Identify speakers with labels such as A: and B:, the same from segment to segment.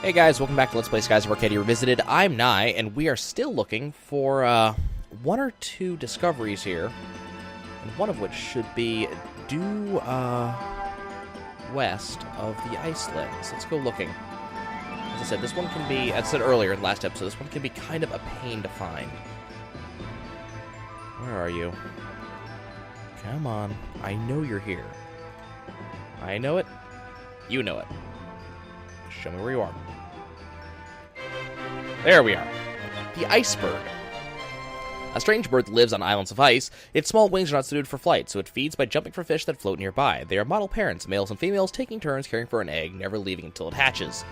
A: Hey guys, welcome back to Let's Play Skies of Arcadia Revisited. I'm Nye, and we are still looking for one or two discoveries here, and one of which should be due west of the Icelands. Let's go looking. As I said, this one can be, as I said earlier in the last episode, this one can be kind of a pain to find. Where are you? Come on. I know you're here. I know it. You know it. Show me where you are. There we are. The Icebird. A strange bird that lives on islands of ice. Its small wings are not suited for flight, so it feeds by jumping for fish that float nearby. They are model parents, males and females, taking turns caring for an egg, never leaving until it hatches.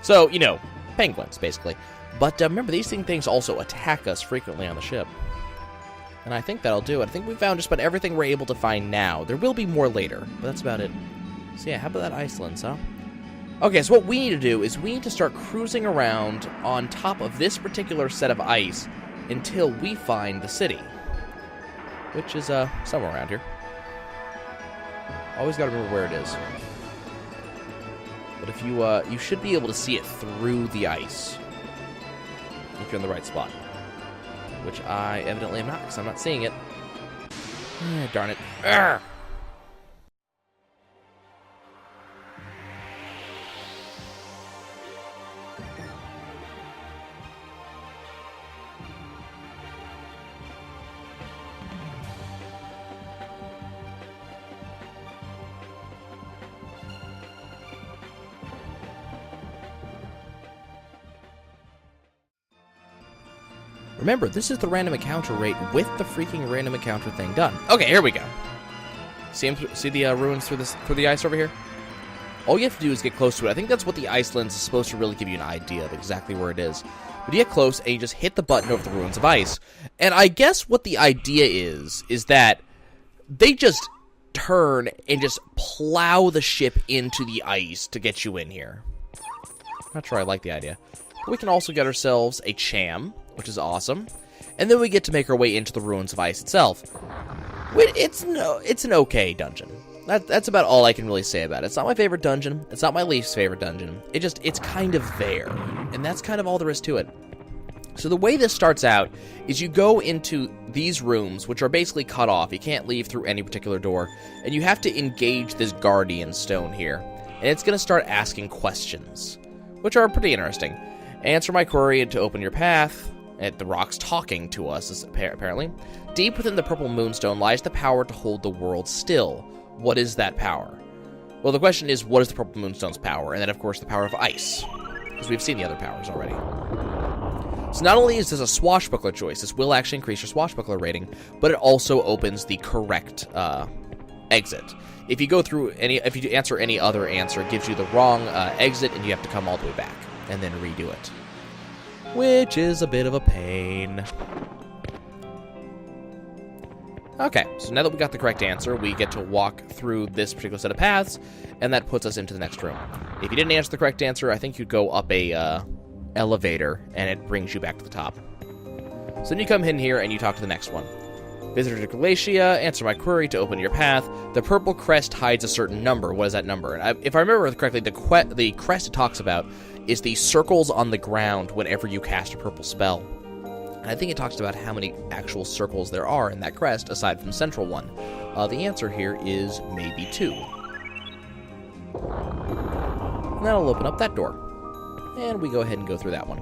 A: So, you know, penguins, basically. But remember, these things also attack us frequently on the ship. And I think that'll do it. I think we found just about everything we're able to find now. There will be more later, but that's about it. So yeah, how about that Iceland, huh? Okay, so what we need to do is we need to start cruising around on top of this particular set of ice until we find the city, which is somewhere around here. Always got to remember where it is. But if you should be able to see it through the ice if you're in the right spot, which I evidently am not because I'm not seeing it. Darn it! Arrgh! Remember, this is the random encounter rate with the freaking random encounter thing done. Okay, here we go. See the ruins through the ice over here? All you have to do is get close to it. I think that's what the Iceland's is supposed to really give you an idea of exactly where it is. But you get close, and you just hit the button over the ruins of ice. And I guess what the idea is that they just turn and just plow the ship into the ice to get you in here. Not sure I like the idea. But we can also get ourselves a Cham, which is awesome. And then we get to make our way into the ruins of ice itself. It's an okay dungeon. That's about all I can really say about it. It's not my favorite dungeon. It's not my least favorite dungeon. It's kind of there. And that's kind of all there is to it. So the way this starts out is you go into these rooms, which are basically cut off. You can't leave through any particular door. And you have to engage this guardian stone here. And it's going to start asking questions, which are pretty interesting. Answer my query to open your path. The rock's talking to us, apparently. Deep within the purple moonstone lies the power to hold the world still. What is that power? Well, the question is, what is the purple moonstone's power? And then, of course, the power of ice, because we've seen the other powers already. So not only is this a swashbuckler choice, this will actually increase your swashbuckler rating, but it also opens the correct exit. If you answer any other answer, it gives you the wrong exit, and you have to come all the way back and then redo it, which is a bit of a pain. Okay, so now that we got the correct answer, we get to walk through this particular set of paths, and that puts us into the next room. If you didn't answer the correct answer, I think you'd go up a elevator, and it brings you back to the top. So then you come in here, and you talk to the next one. Visitor to Glacia, answer my query to open your path. The purple crest hides a certain number. What is that number? And if I remember correctly, the crest it talks about is the circles on the ground whenever you cast a purple spell. And I think it talks about how many actual circles there are in that crest, aside from the central one. The answer here is maybe 2. And that'll open up that door. And we go ahead and go through that one.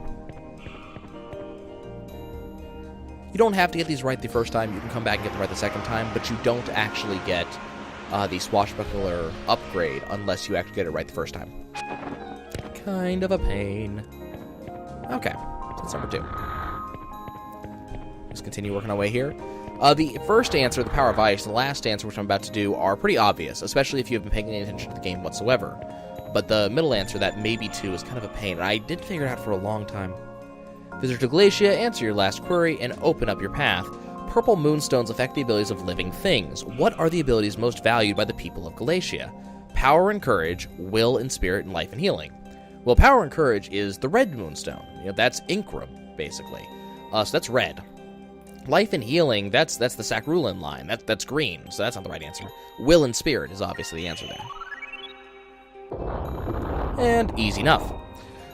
A: You don't have to get these right the first time. You can come back and get them right the second time, but you don't actually get the swashbuckler upgrade unless you actually get it right the first time. Kind of a pain. Okay, that's number 2. Let's continue working our way here. The first answer, the power of ice, and the last answer, which I'm about to do, are pretty obvious, especially if you have been paying any attention to the game whatsoever. But the middle answer, that maybe 2, is kind of a pain, and I did figure it out for a long time. Visit to Glacia, answer your last query, and open up your path. Purple moonstones affect the abilities of living things. What are the abilities most valued by the people of Glacia? Power and courage, will and spirit, and life and healing. Well, power and courage is the red moonstone. That's Inkrum, basically. So that's red. Life and healing, that's the Sakrulin line. That's green, so that's not the right answer. Will and spirit is obviously the answer there. And easy enough.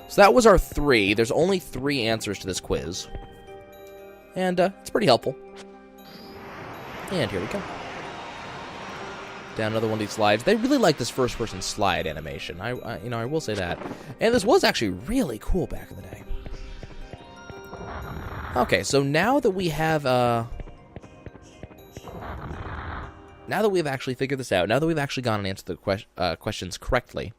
A: So that was our 3. There's only 3 answers to this quiz. And it's pretty helpful. And here we go. Down another one of these slides. They really like this first-person slide animation. I will say that. And this was actually really cool back in the day. Okay, so now that we have now that we've actually figured this out, now that we've actually gone and answered the questions correctly,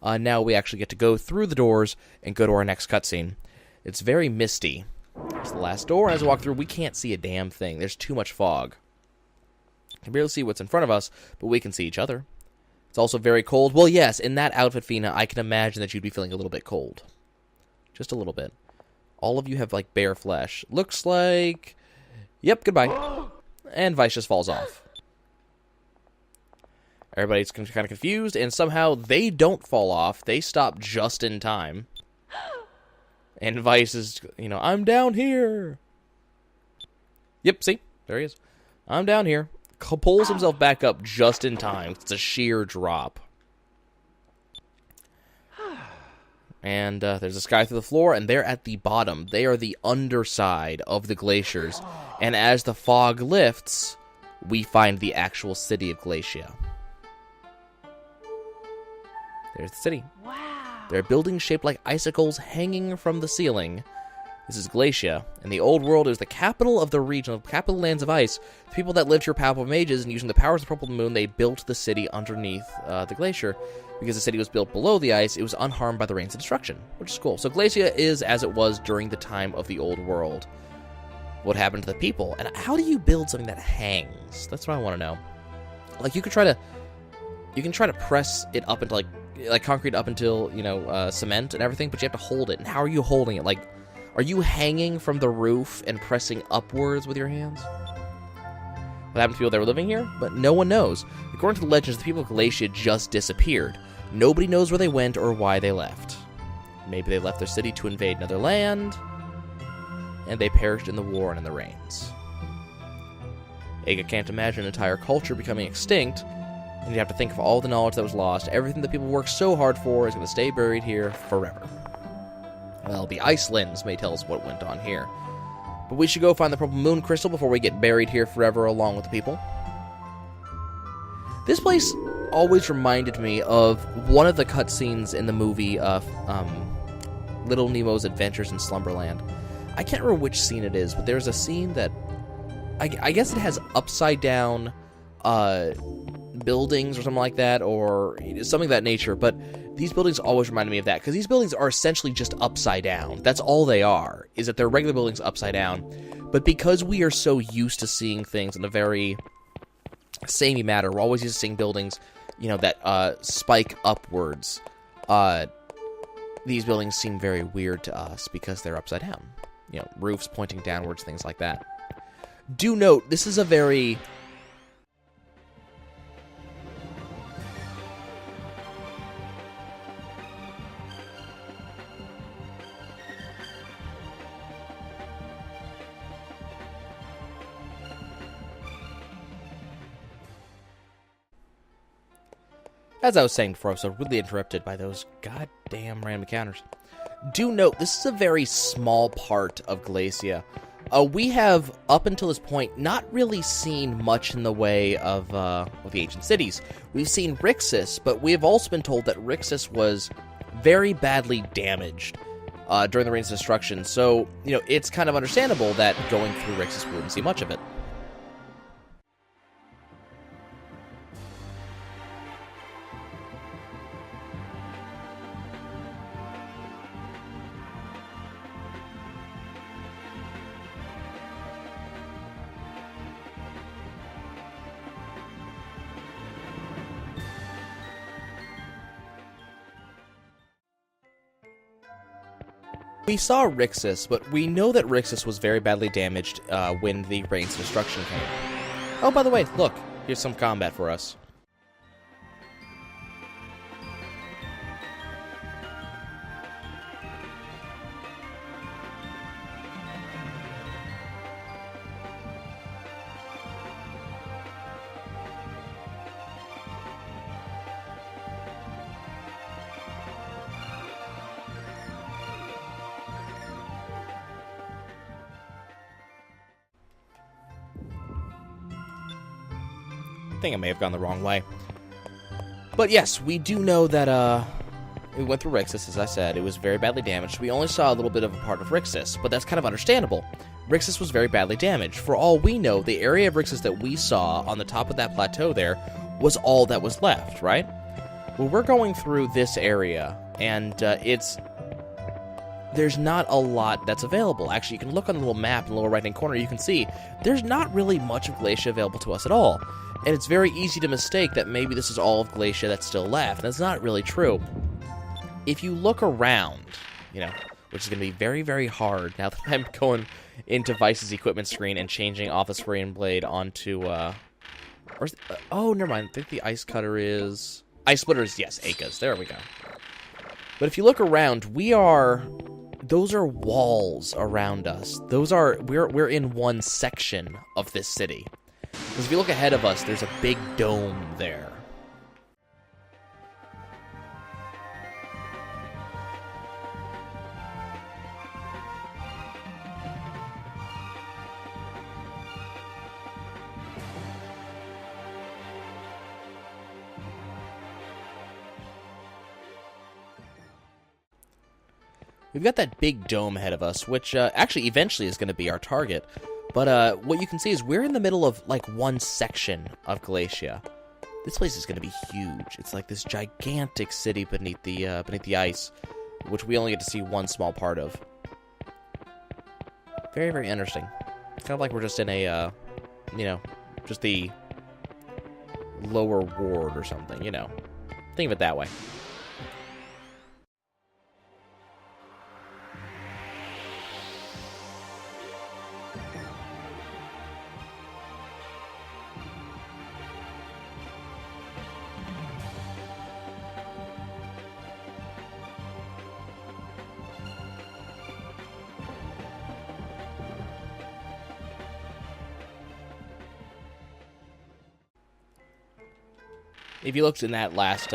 A: now we actually get to go through the doors and go to our next cutscene. It's very misty. It's the last door, and as we walk through, we can't see a damn thing. There's too much fog. We can barely see what's in front of us, but we can see each other. It's also very cold. Well, yes, in that outfit, Fina, I can imagine that you'd be feeling a little bit cold. Just a little bit. All of you have, like, bare flesh. Looks like... Yep, goodbye. And Vice just falls off. Everybody's kind of confused, and somehow they don't fall off. They stop just in time. And Vice is, I'm down here. Yep, see? There he is. I'm down here. Pulls himself back up just in time. It's a sheer drop. And there's this guy through the floor, and they're at the bottom. They are the underside of the glaciers. And as the fog lifts, we find the actual city of Glacia. There's the city. Wow. There are buildings shaped like icicles hanging from the ceiling. This is Glacia, and the old world is the capital of the region, the capital lands of ice. The people that lived here powerful mages, and using the powers of the Purple Moon, they built the city underneath the glacier. Because the city was built below the ice, it was unharmed by the rains of destruction, which is cool. So Glacia is as it was during the time of the old world. What happened to the people? And how do you build something that hangs? That's what I want to know. Like, you can try to press it up into, like concrete up until, cement and everything, but you have to hold it. And how are you holding it? Like, are you hanging from the roof and pressing upwards with your hands? What happened to people that were living here? But no one knows. According to the legends, the people of Glacia just disappeared. Nobody knows where they went or why they left. Maybe they left their city to invade another land, and they perished in the war and in the rains. Aga can't imagine an entire culture becoming extinct, and you have to think of all the knowledge that was lost. Everything that people worked so hard for is going to stay buried here forever. Well, the ice lens may tell us what went on here. But we should go find the Purple Moon Crystal before we get buried here forever along with the people. This place always reminded me of one of the cutscenes in the movie Little Nemo's Adventures in Slumberland. I can't remember which scene it is, but there's a scene that... I guess it has upside-down buildings or something like that, or something of that nature, but these buildings always reminded me of that, because these buildings are essentially just upside down. That's all they are, is that they're regular buildings upside down. But because we are so used to seeing things in a very samey manner, we're always used to seeing buildings, that spike upwards. These buildings seem very weird to us because they're upside down. Roofs pointing downwards, things like that. Do note, this is a very... As I was saying before, I was so rudely interrupted by those goddamn random encounters. Do note, this is a very small part of Glacia. We have, up until this point, not really seen much in the way of the ancient cities. We've seen Rixus, but we have also been told that Rixus was very badly damaged during the Reigns of Destruction. So, it's kind of understandable that going through Rixus we wouldn't see much of it. We saw Rixus, but we know that Rixus was very badly damaged when the Reigns of Destruction came. Oh, by the way, look, here's some combat for us. think I may have gone the wrong way. But yes, we do know that, we went through Rixus, as I said. It was very badly damaged. We only saw a little bit of a part of Rixus, but that's kind of understandable. Rixus was very badly damaged. For all we know, the area of Rixus that we saw on the top of that plateau there was all that was left, right? Well, we're going through this area, and there's not a lot that's available. Actually, you can look on the little map in the lower right-hand corner, you can see there's not really much of Glacia available to us at all. And it's very easy to mistake that maybe this is all of Glacia that's still left. That's not really true. If you look around, you know, which is going to be very, very hard now that I'm going into Vice's equipment screen and changing off the Frostblade onto, oh, never mind. I think the ice cutter is... Ice splitters, yes, Aka's. There we go. But if you look around, those are walls around us. We're in one section of this city. Because if you look ahead of us, there's a big dome there. We've got that big dome ahead of us, which actually eventually is going to be our target. But what you can see is we're in the middle of, like, one section of Glacia. This place is going to be huge. It's like this gigantic city beneath the ice, which we only get to see one small part of. Very, very interesting. Kind of like we're just in a, you know, just the lower ward or something, you know. Think of it that way. If you looked in that last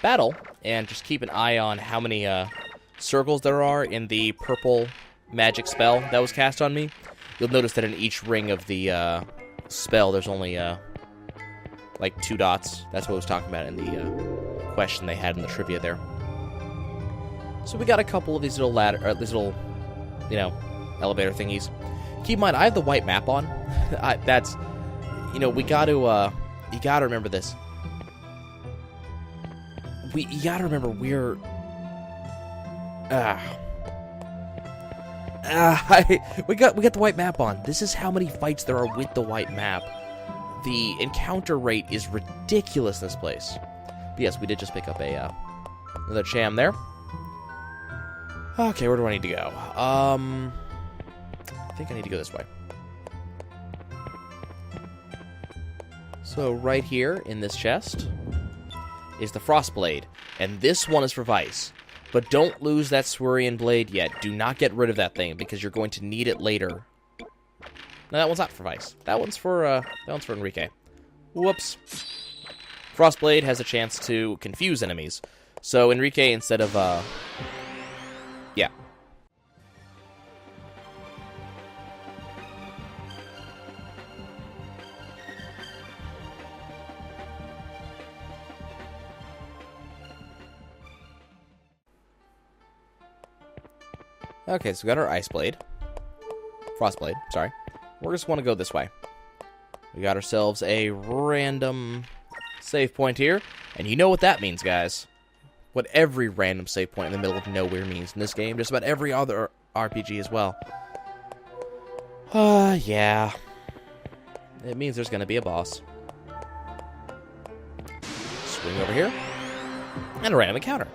A: battle, and just keep an eye on how many circles there are in the purple magic spell that was cast on me, you'll notice that in each ring of the spell, there's only like 2 dots. That's what I was talking about in the question they had in the trivia there. So we got a couple of these little you know, elevator thingies. Keep in mind, I have the white map on. That's, you know, you gotta remember this. You gotta remember we're... we got the white map on. This is how many fights there are with the white map. The encounter rate is ridiculous in this place. But yes, we did just pick up another Cham there. Okay, where do I need to go? I think I need to go this way. So right here in this chest is the Frostblade, and this one is for Vice. But don't lose that Swirian Blade yet. Do not get rid of that thing, because you're going to need it later. No, that one's not for Vice. That one's for Enrique. Whoops. Frostblade has a chance to confuse enemies. So Enrique, instead of, yeah. Okay, so we got our Icebird. Frostblade, sorry. We just want to go this way. We got ourselves a random save point here. And you know what that means, guys. What every random save point in the middle of nowhere means in this game. Just about every other RPG as well. Yeah. It means there's going to be a boss. Swing over here. And a random encounter.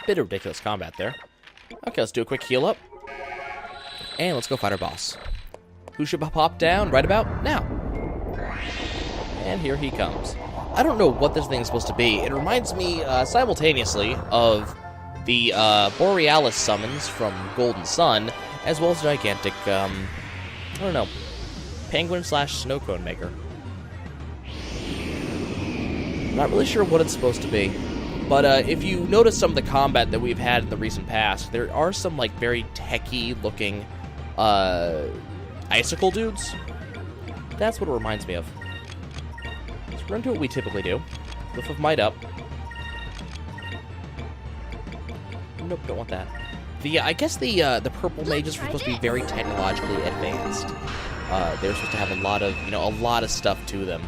A: bit of ridiculous combat there. Okay, let's do a quick heal up. And let's go fight our boss. Who should pop down right about now? And here he comes. I don't know what this thing is supposed to be. It reminds me simultaneously of the Borealis summons from Golden Sun, as well as gigantic, I don't know, penguin / snow cone maker. Not really sure what it's supposed to be. But if you notice some of the combat that we've had in the recent past, there are some like very techy looking icicle dudes. That's what it reminds me of. So we're going to do what we typically do. Whiff of Might up. Nope, don't want that. I guess the purple mages were supposed to be very technologically advanced. They're supposed to have a lot of stuff to them.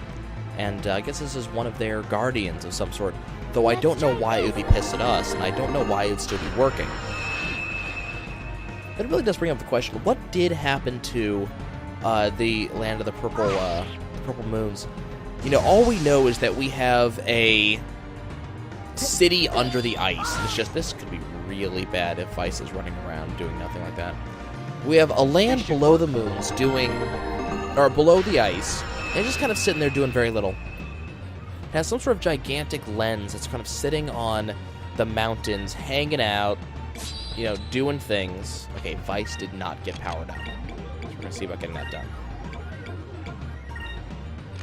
A: And I guess this is one of their guardians of some sort. Though I don't know why it would be pissed at us, and I don't know why it would still be working. That really does bring up the question, what did happen to the land of the purple moons? You know, all we know is that we have a city under the ice. It's just, this could be really bad if ice is running around doing nothing like that. We have a land below the moons below the ice, and just kind of sitting there doing very little. It has some sort of gigantic lens that's kind of sitting on the mountains, hanging out, you know, doing things. Okay, Vice did not get powered up. So we're going to see about getting that done.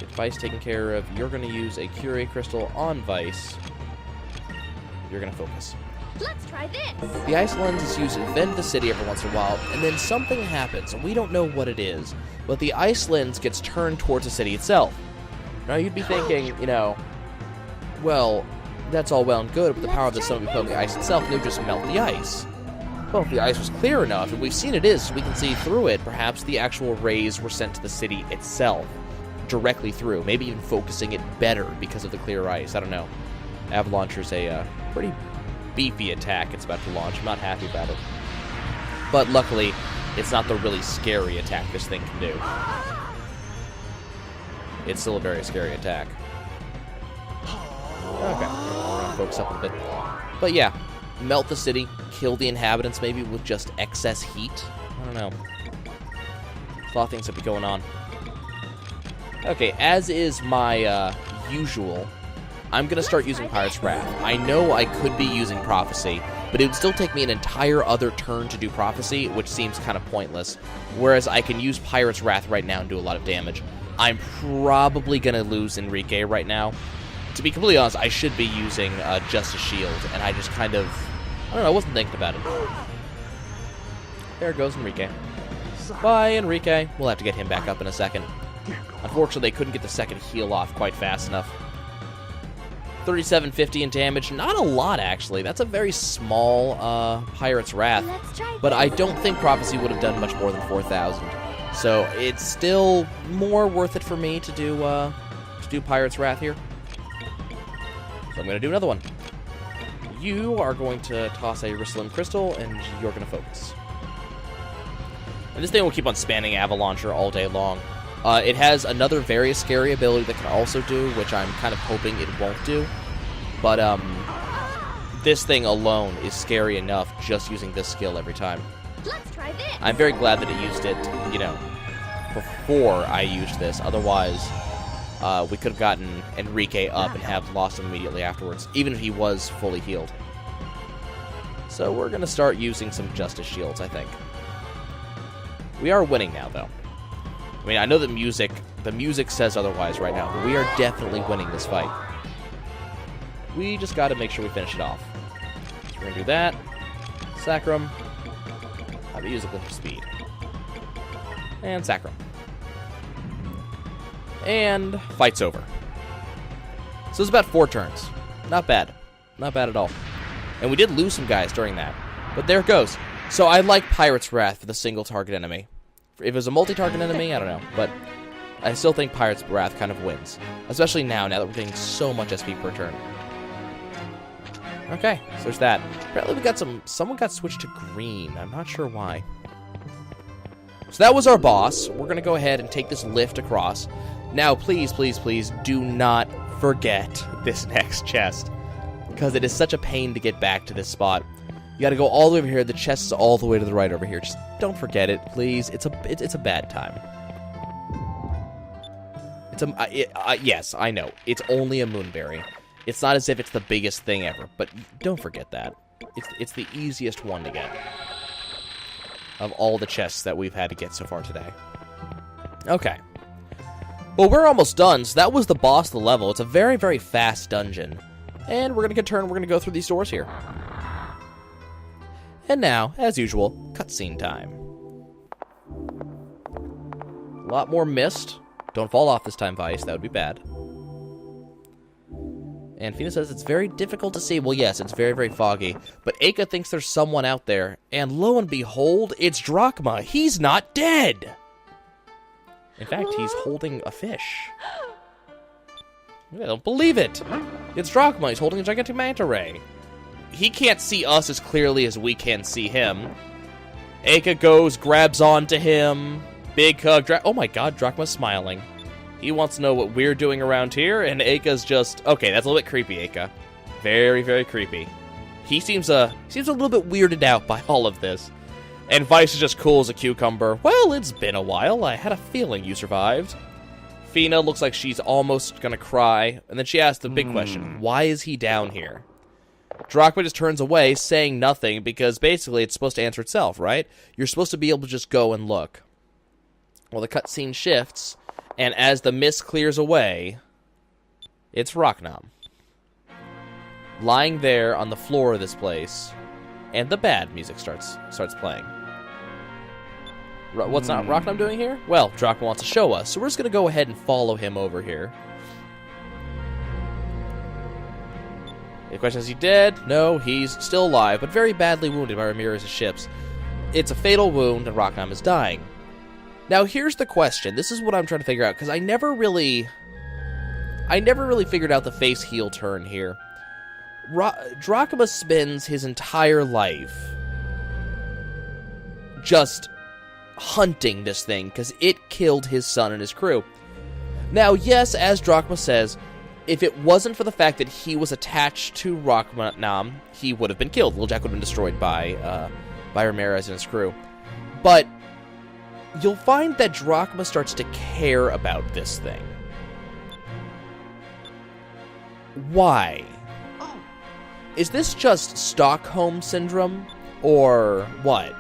A: Get Vice taken care of. You're going to use a Curie Crystal on Vice. You're going to focus.
B: Let's try this.
A: The ice lens is used to vent the city every once in a while, and then something happens, and we don't know what it is, but the ice lens gets turned towards the city itself. Now, you'd be thinking, you know, well, that's all well and good, but the power of the sun would be put on the ice itself, and it would just melt the ice. Well, if the ice was clear enough, and we've seen it is, so we can see through it, perhaps the actual rays were sent to the city itself, directly through, maybe even focusing it better because of the clear ice. I don't know. Avalauncher's a pretty beefy attack it's about to launch. I'm not happy about it. But luckily, it's not the really scary attack this thing can do. It's still a very scary attack. Okay, we're gonna focus up a bit. But yeah, melt the city, kill the inhabitants maybe with just excess heat. I don't know. There's a lot of things that be going on. Okay, as is my usual, I'm going to start using Pirate's Wrath. I know I could be using Prophecy, but it would still take me an entire other turn to do Prophecy, which seems kind of pointless. Whereas I can use Pirate's Wrath right now and do a lot of damage. I'm probably going to lose Enrique right now. To be completely honest, I should be using Justice Shield, and I just kind of, I don't know, I wasn't thinking about it. There goes Enrique. Bye, Enrique. We'll have to get him back up in a second. Unfortunately, they couldn't get the second heal off quite fast enough. 3750 in damage. Not a lot, actually. That's a very small Pirate's Wrath. But I don't think Prophecy would have done much more than 4,000. So it's still more worth it for me to do Pirate's Wrath here. So I'm going to do another one. You are going to toss a Rissalin Crystal, and you're going to focus. And this thing will keep on spanning Avalauncher all day long. It has another very scary ability that can also do, which I'm kind of hoping it won't do. But this thing alone is scary enough just using this skill every time.
B: Let's try this.
A: I'm very glad that it used it, you know, before I used this. Otherwise, we could have gotten Enrique up and have lost him immediately afterwards, even if he was fully healed. So we're going to start using some Justice Shields, I think. We are winning now, though. I mean, I know that the music says otherwise right now, but we are definitely winning this fight. We just got to make sure we finish it off. So we're going to do that. Sacrum. Have it use a glitch of speed. And Sacrum. And fight's over. So it's about 4 turns. Not bad. Not bad at all. And we did lose some guys during that. But there it goes. So I like Pirate's Wrath for the single target enemy. If it was a multi-target enemy, I don't know. But I still think Pirate's Wrath kind of wins. Especially now that we're getting so much SP per turn. Okay, so there's that. Apparently we got someone got switched to green. I'm not sure why. So that was our boss. We're going to go ahead and take this lift across. Now, please, please, please, do not forget this next chest. because it is such a pain to get back to this spot. You gotta go all the way over here. The chest is all the way to the right over here. Just don't forget it, please. It's a bad time. Yes, I know. It's only a Moonberry. It's not as if it's the biggest thing ever, but don't forget that. It's the easiest one to get of all the chests that we've had to get so far today. Okay. Well, we're almost done, so that was the boss of the level. It's a very, very fast dungeon. And we're going to go through these doors here. And now, as usual, cutscene time. A lot more mist. Don't fall off this time, Vice. That would be bad. And Fina says it's very difficult to see. Well, yes, it's very, very foggy. But Aka thinks there's someone out there. And lo and behold, it's Drachma. He's not dead! In fact, he's holding a fish. I don't believe it. It's Drachma. He's holding a gigantic manta ray. He can't see us as clearly as we can see him. Aka goes, grabs onto him. Big hug. Oh my god, Drachma's smiling. He wants to know what we're doing around here, and Aka's just... Okay, that's a little bit creepy, Aka. Very, very creepy. He seems a little bit weirded out by all of this. And Vice is just cool as a cucumber. Well, it's been a while. I had a feeling you survived. Fina looks like she's almost gonna cry, and then she asks the big question. Why is he down here? Drachma just turns away, saying nothing, because basically it's supposed to answer itself, right? You're supposed to be able to just go and look. Well, the cutscene shifts, and as the mist clears away, it's Rachnam. Lying there on the floor of this place, and the bad music starts playing. What's not Rachnam doing here? Well, Drachma wants to show us, so we're just going to go ahead and follow him over here. The question is he dead? No, he's still alive, but very badly wounded by Ramirez's ships. It's a fatal wound, and Rachnam is dying. Now, here's the question. This is what I'm trying to figure out, because I never really figured out the face-heel turn here. Drachma spends his entire life just hunting this thing, because it killed his son and his crew. Now, yes, as Drachma says, if it wasn't for the fact that he was attached to Rachnam, he would have been killed. Little Jack would have been destroyed by Ramirez and his crew. But you'll find that Drachma starts to care about this thing. Why? Is this just Stockholm Syndrome, or what?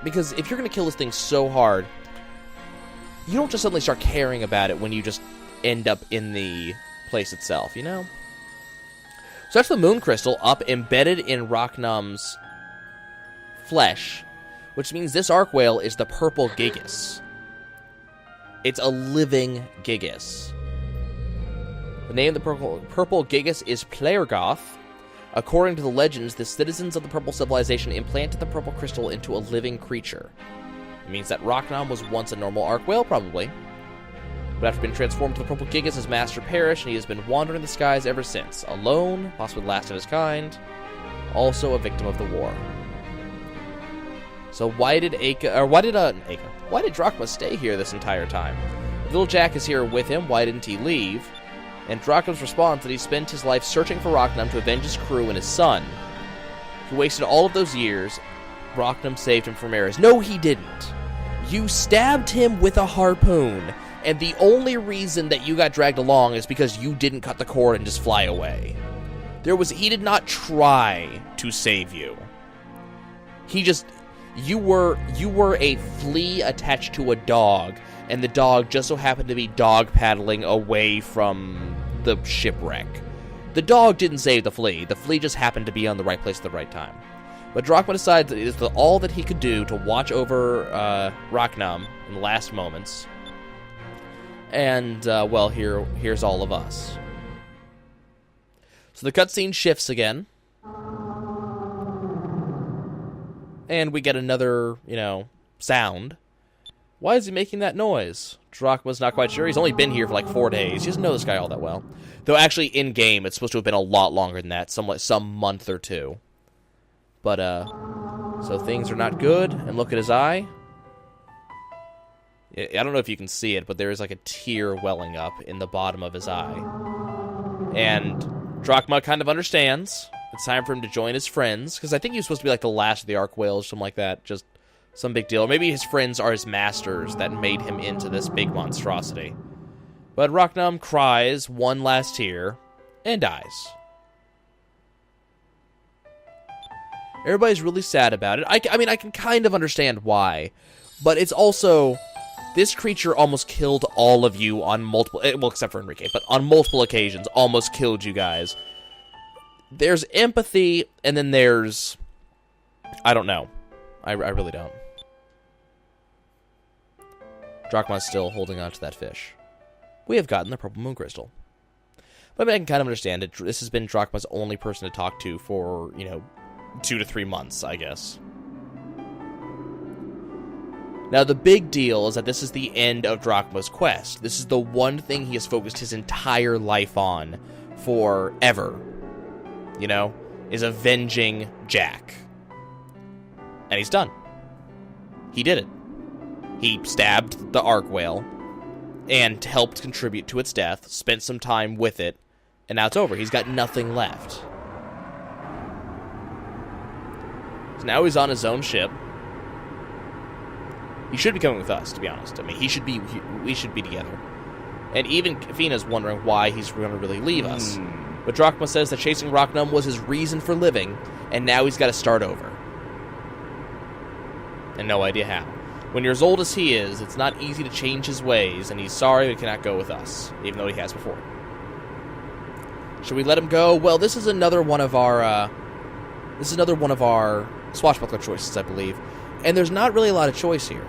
A: Because if you're going to kill this thing so hard, you don't just suddenly start caring about it when you just end up in the place itself, you know? So that's the moon crystal up embedded in Rachnam's flesh, which means this arc whale is the purple gigas. It's a living gigas. The name of the purple gigas is Plergoth. According to the legends, the citizens of the purple civilization implanted the purple crystal into a living creature. It means that Rachnam was once a normal arc whale, probably. But after being transformed to the purple gigas, his master perished, and he has been wandering the skies ever since. Alone, possibly the last of his kind, also a victim of the war. So why did Drachma stay here this entire time? If Little Jack is here with him, why didn't he leave? And Drachma's response that he spent his life searching for Rachnam to avenge his crew and his son. He wasted all of those years. Rachnam saved him from Ramirez. No, he didn't. You stabbed him with a harpoon, and the only reason that you got dragged along is because you didn't cut the cord and just fly away. He did not try to save you. You were a flea attached to a dog, and the dog just so happened to be dog paddling away from the shipwreck. The dog didn't save the flea. The flea just happened to be on the right place at the right time. But Drachma decides that it is all that he could do to watch over Rachnam in the last moments. And, well, here's all of us. So the cutscene shifts again. And we get another, sound. Why is he making that noise? Drachma's not quite sure. He's only been here for like 4 days. He doesn't know this guy all that well. Though actually, in-game, it's supposed to have been a lot longer than that. Some month or two. But, so things are not good. And look at his eye. I don't know if you can see it, but there is like a tear welling up in the bottom of his eye. And Drachma kind of understands. It's time for him to join his friends, because I think he was supposed to be like the last of the Arc Whales, or something like that. Just some big deal. Or maybe his friends are his masters that made him into this big monstrosity. But Rachnam cries one last tear and dies. Everybody's really sad about it. I mean, I can kind of understand why. But it's also... This creature almost killed all of you on multiple... Well, except for Enrique. But on multiple occasions, almost killed you guys. There's empathy, and then there's... I don't know. I really don't. Drachma's still holding on to that fish. We have gotten the purple moon crystal. But I mean, I can kind of understand it. This has been Drachma's only person to talk to for, 2 to 3 months, I guess. Now, the big deal is that this is the end of Drachma's quest. This is the one thing he has focused his entire life on forever. Is avenging Jack. And he's done. He did it. He stabbed the Arc Whale and helped contribute to its death, spent some time with it, and now it's over. He's got nothing left. So now he's on his own ship. He should be coming with us, to be honest. I mean, we should be together. And even Kafina's wondering why he's going to really leave us. But Drachma says that chasing Rachnam was his reason for living, and now he's got to start over. And no idea how. When you're as old as he is, it's not easy to change his ways, and he's sorry he cannot go with us, even though he has before. Should we let him go? Well, this is another one of our swashbuckler choices, I believe. And there's not really a lot of choice here.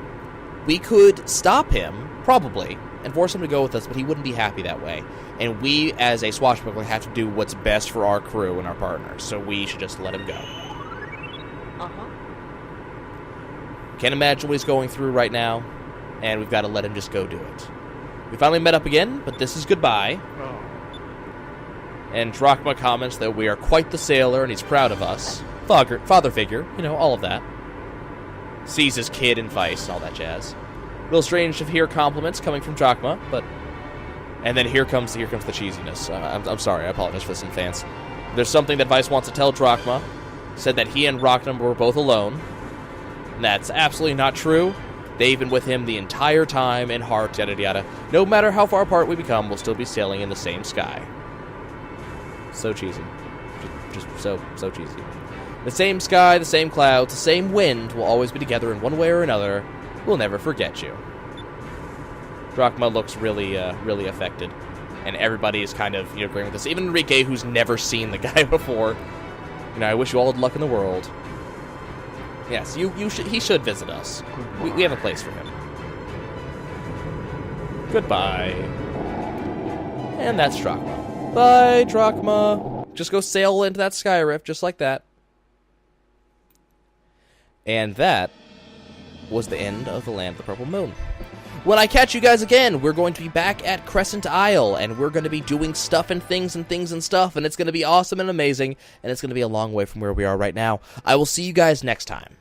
A: We could stop him, probably, and force him to go with us, but he wouldn't be happy that way. And we, as a swashbuckler, have to do what's best for our crew and our partners, so we should just let him go. Can't imagine what he's going through right now, and we've got to let him just go do it. We finally met up again, but this is goodbye.
C: Oh.
A: And Drachma comments that we are quite the sailor, and he's proud of us. Father figure, all of that. Sees his kid in Vice and all that jazz. Real strange to hear compliments coming from Drachma, but... And then here comes the cheesiness. I'm sorry, I apologize for this, fans. There's something that Vice wants to tell Drachma. Said that he and Rachnam were both alone. And that's absolutely not true. They've been with him the entire time, in heart, yada yada. No matter how far apart we become, we'll still be sailing in the same sky. So cheesy. Just so cheesy. The same sky, the same clouds, the same wind will always be together in one way or another. We'll never forget you. Drachma looks really affected. And everybody is kind of, agreeing with this. Even Enrique, who's never seen the guy before. I wish you all the luck in the world. Yes, he should visit us. We have a place for him. Goodbye. And that's Drachma. Bye, Drachma. Just go sail into that sky rift, just like that. And that was the end of the Land of the Purple Moon. When I catch you guys again, we're going to be back at Crescent Isle, and we're going to be doing stuff and things and stuff, and it's going to be awesome and amazing, and it's going to be a long way from where we are right now. I will see you guys next time.